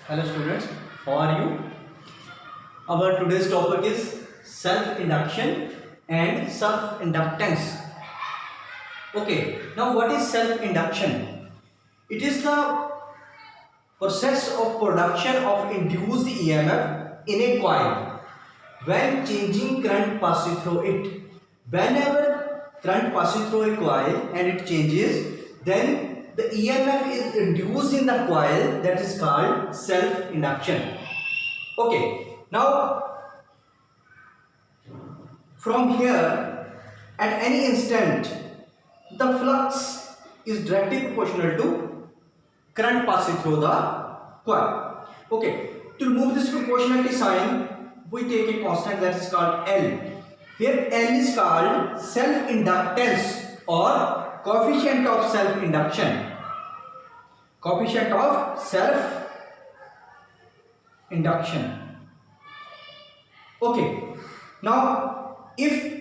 Hello students, how are you? Our today's topic is self-induction and self-inductance. Okay, now what is self-induction? It is the process of production of induced EMF in a coil when changing current passes through it. Whenever current passes through a coil and it changes, then the EMF is induced in the coil, that is called self-induction. Okay, now from here at any instant the flux is directly proportional to current passing through the coil. Okay, to remove this proportionality sign we take a constant that is called L. Here L is called self-inductance or coefficient of self-induction. Coefficient of self-induction. Okay, now if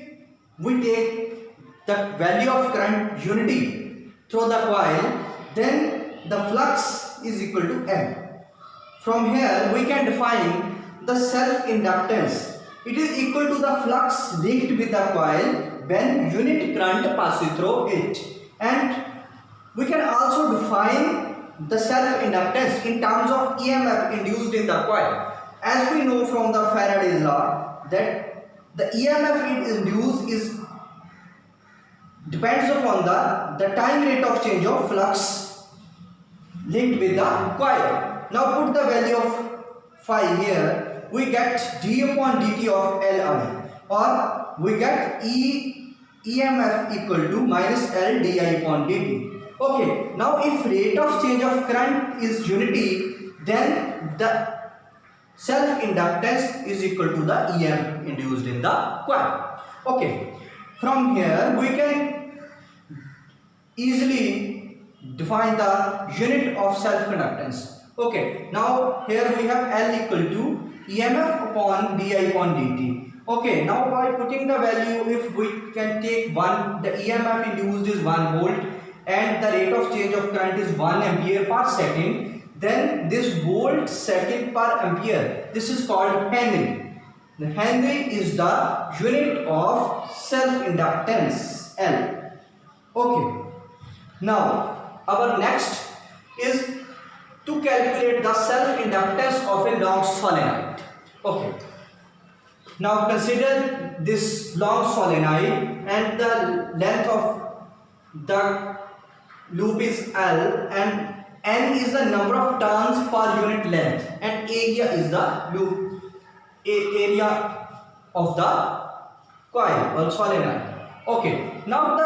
we take the value of current unity through the coil, then the flux is equal to M. From here we can define the self-inductance. It is equal to the flux linked with the coil when unit current passes through it. And we can also define the self-inductance in terms of EMF induced in the coil. As we know from the Faraday's law that the EMF induced depends upon the time rate of change of flux linked with the coil. Now put the value of phi here, we get d upon dt of Li, or we get EMF equal to minus L di upon dt. Okay, now if rate of change of current is unity, then the self-inductance is equal to the EMF induced in the coil. Okay, from here we can easily define the unit of self-inductance. Okay, now here we have L equal to EMF upon di upon dt. Okay, now by putting the value, if we can take the EMF induced is 1 volt and the rate of change of current is 1 ampere per second, then this volt second per ampere, this is called Henry. The Henry is the unit of self-inductance L. Okay, now our next is to calculate the self-inductance of a long solenoid. Okay, now consider this long solenoid and the length of the loop is L and N is the number of turns per unit length and area is the loop area of the coil or solenoid. Okay, now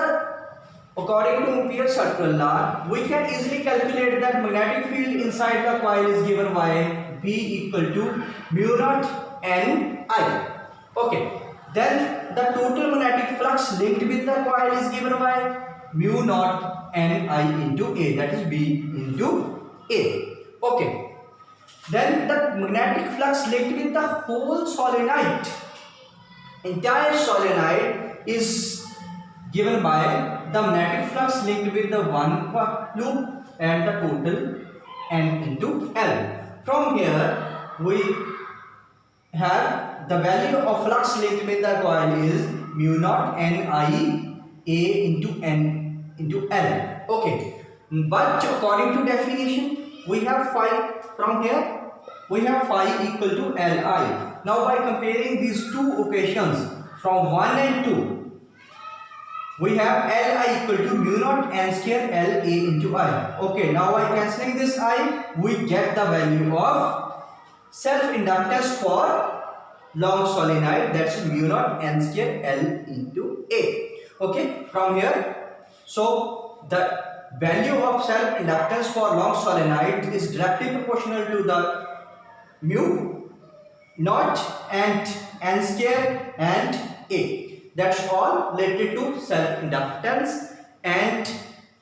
according to Ampere's circular law, we can easily calculate that magnetic field inside the coil is given by B equal to mu naught N I. Okay, then the total magnetic flux linked with the coil is given by mu naught N I into A, that is B into A. Okay, then the magnetic flux linked with the whole solenoid, entire solenoid, is given by the magnetic flux linked with the one loop and the total N into L. From here we have the value of flux linked with the coil is mu naught N I A into N into L. Okay, but according to definition we have phi. From here we have phi equal to Li. Now by comparing these two equations from 1 and 2, we have Li equal to mu naught N square La into I. Okay, now by cancelling this I, we get the value of self-inductance for long solenoid, that's mu naught N square L into A. Okay, from here, so the value of self-inductance for long solenoid is directly proportional to the mu naught and N square and A. That's all related to self-inductance and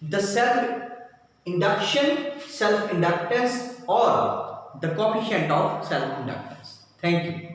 the self-induction, self-inductance or the coefficient of self-inductance. Thank you.